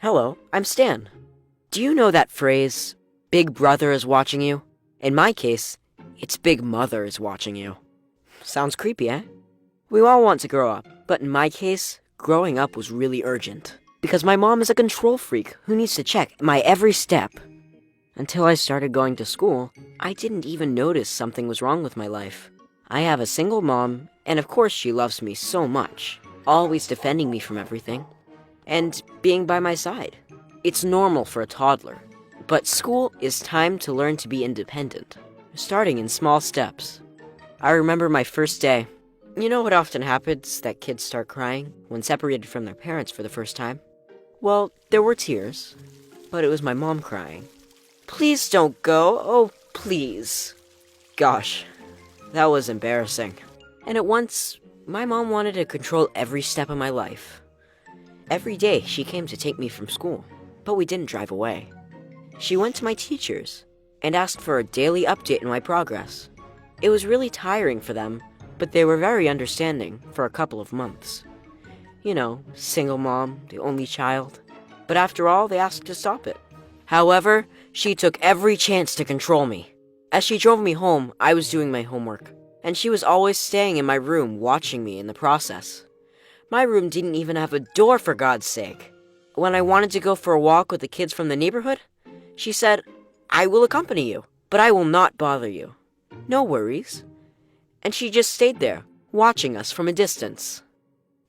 Hello, I'm Stan. Do you know that phrase, Big Brother is watching you? In my case, it's Big Mother is watching you. Sounds creepy, eh? We all want to grow up, but in my case, growing up was really urgent. Because my mom is a control freak who needs to check my every step. Until I started going to school, I didn't even notice something was wrong with my life. I have a single mom, and of course she loves me so much, always defending me from everything, and being by my side. It's normal for a toddler, but school is time to learn to be independent, starting in small steps. I remember my first day. You know what often happens that kids start crying when separated from their parents for the first time? Well, there were tears, but it was my mom crying. Please don't go, oh please. Gosh, that was embarrassing. And at once, my mom wanted to control every step of my life. Every day, she came to take me from school, but we didn't drive away. She went to my teachers and asked for a daily update in my progress. It was really tiring for them, but they were very understanding for a couple of months. You know, single mom, the only child. But after all, they asked to stop it. However, she took every chance to control me. As she drove me home, I was doing my homework, and she was always staying in my room watching me in the process. My room didn't even have a door, for God's sake. When I wanted to go for a walk with the kids from the neighborhood, she said, "I will accompany you, but I will not bother you. No worries." And she just stayed there, watching us from a distance.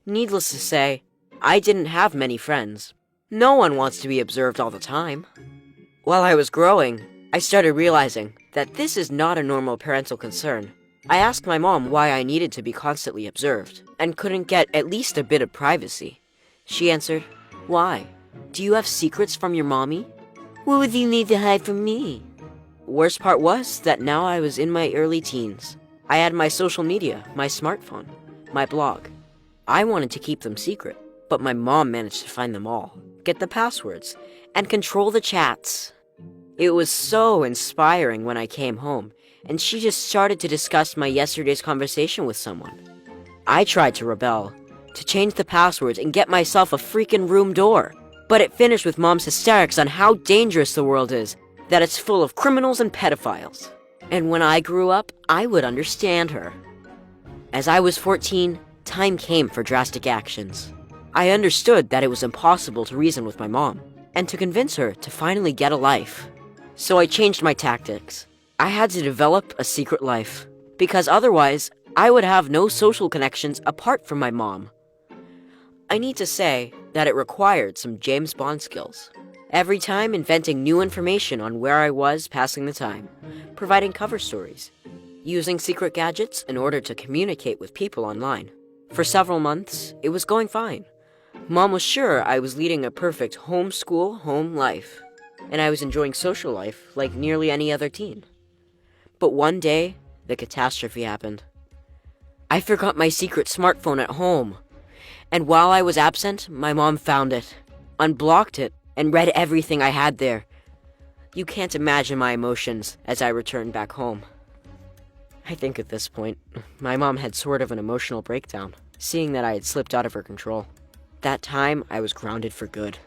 Needless to say, I didn't have many friends. No one wants to be observed all the time. While I was growing, I started realizing that this is not a normal parental concern. I asked my mom why I needed to be constantly observed, and couldn't get at least a bit of privacy. She answered, "Why? Do you have secrets from your mommy? What would you need to hide from me?" Worst part was that now I was in my early teens. I had my social media, my smartphone, my blog. I wanted to keep them secret, but my mom managed to find them all, get the passwords, and control the chats. It was so inspiring when I came home, and she just started to discuss my yesterday's conversation with someone. I tried to rebel, to change the passwords and get myself a freaking room door, but it finished with Mom's hysterics on how dangerous the world is, that it's full of criminals and pedophiles. And when I grew up, I would understand her. As I was 14, time came for drastic actions. I understood that it was impossible to reason with my mom, and to convince her to finally get a life. So I changed my tactics. I had to develop a secret life, because otherwise, I would have no social connections apart from my mom. I need to say that it required some James Bond skills. Every time inventing new information on where I was passing the time, providing cover stories, using secret gadgets in order to communicate with people online. For several months, it was going fine. Mom was sure I was leading a perfect homeschool home life, and I was enjoying social life like nearly any other teen. But one day, the catastrophe happened. I forgot my secret smartphone at home, and while I was absent, my mom found it, unblocked it, and read everything I had there. You can't imagine my emotions as I returned back home. I think at this point, my mom had sort of an emotional breakdown, seeing that I had slipped out of her control. That time, I was grounded for good.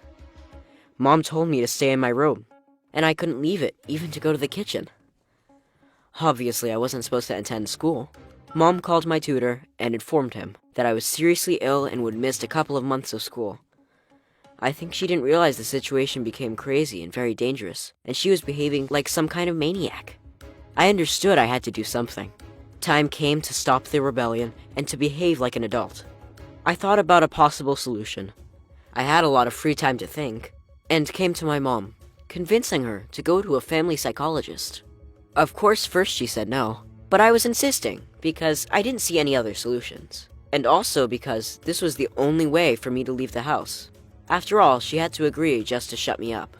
Mom told me to stay in my room, and I couldn't leave it, even to go to the kitchen. Obviously, I wasn't supposed to attend school. Mom called my tutor and informed him that I was seriously ill and would miss a couple of months of school. I think she didn't realize the situation became crazy and very dangerous, and she was behaving like some kind of maniac. I understood I had to do something. Time came to stop the rebellion and to behave like an adult. I thought about a possible solution. I had a lot of free time to think, and came to my mom, convincing her to go to a family psychologist. Of course, first she said no, but I was insisting because I didn't see any other solutions, and also because this was the only way for me to leave the house. After all, she had to agree just to shut me up.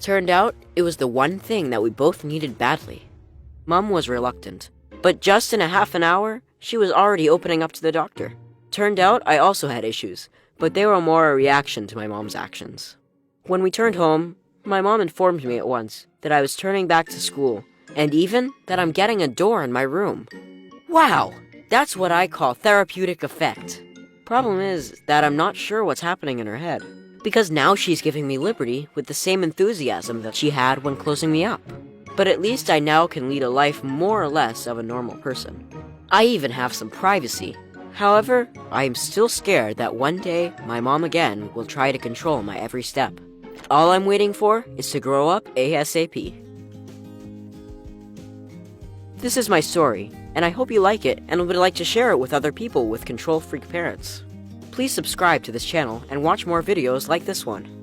Turned out, it was the one thing that we both needed badly. Mom was reluctant, but just in a half an hour, she was already opening up to the doctor. Turned out, I also had issues, but they were more a reaction to my mom's actions. When we turned home, my mom informed me at once that I was turning back to school, and even that I'm getting a door in my room. Wow, that's what I call therapeutic effect. Problem is that I'm not sure what's happening in her head. Because now she's giving me liberty with the same enthusiasm that she had when closing me up. But at least I now can lead a life more or less of a normal person. I even have some privacy. However, I am still scared that one day my mom again will try to control my every step. All I'm waiting for is to grow up ASAP. This is my story, and I hope you like it and would like to share it with other people with control freak parents. Please subscribe to this channel and watch more videos like this one.